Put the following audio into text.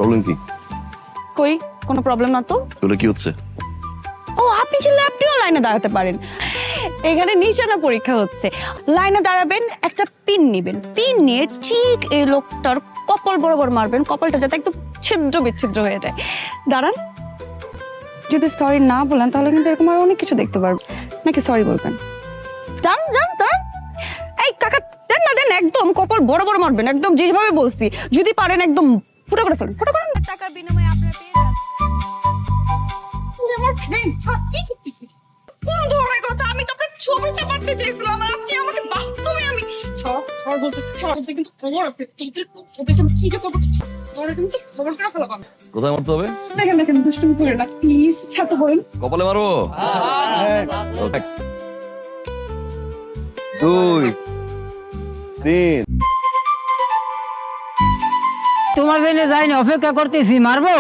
Problem কি? কই কোনো প্রবলেম না তো। তোলে কি হচ্ছে? ও আপনি যে ল্যাপটিও লাইনে দাঁড়াতে পারেন। এখানে নিশানা পরীক্ষা হচ্ছে। লাইনে দাঁড়াবেন, একটা পিন নেবেন, পিন নিয়ে ঠিক এই লোকটার কপাল বরাবর মারবেন, কপালটা যাতে একদম ছিদ্র বিচ্ছিদ্র হয়ে যায়। দাঁড়ান, যদি সরি না বলেন তাহলে কিন্তু এরকম আর অনেক কিছু দেখতে পারবেন। নাকি সরি বলবেন? দাঁড়ান দাঁড়ান দাঁড়ান, এই কাকা দেন না দেন, একদম কপাল বড় বড় মারবেন, একদম যেভাবে বলছি। যদি পারেন একদম ফুটা করে ফেলুন, ফুটা করেন। টাকার বিনিময়ে আপনারা পেয়ে যাবেন। আমার ফ্রেন্ড কি করতেছিস? কোন ধরনের কথা? আমি তো আপনার ছবিতে পারতে চাইছিলাম আর আপনি আমাকে বাস্তবে আমি ছড় বলতেছি। ছড় কিন্তু খবর আছে, এইটার ওদের আমি কি করবো? তোরা কিন্তু খবর করে ফেলাম। কোথায় মারতে হবে? দেখেন দেখেন, দুষ্টুমি করে না প্লিজ, ছাত্র বলেন। কপালে মারবো? 2 3 তোমার জন্য যাইনি, অপেক্ষা করতেছি, মারবো।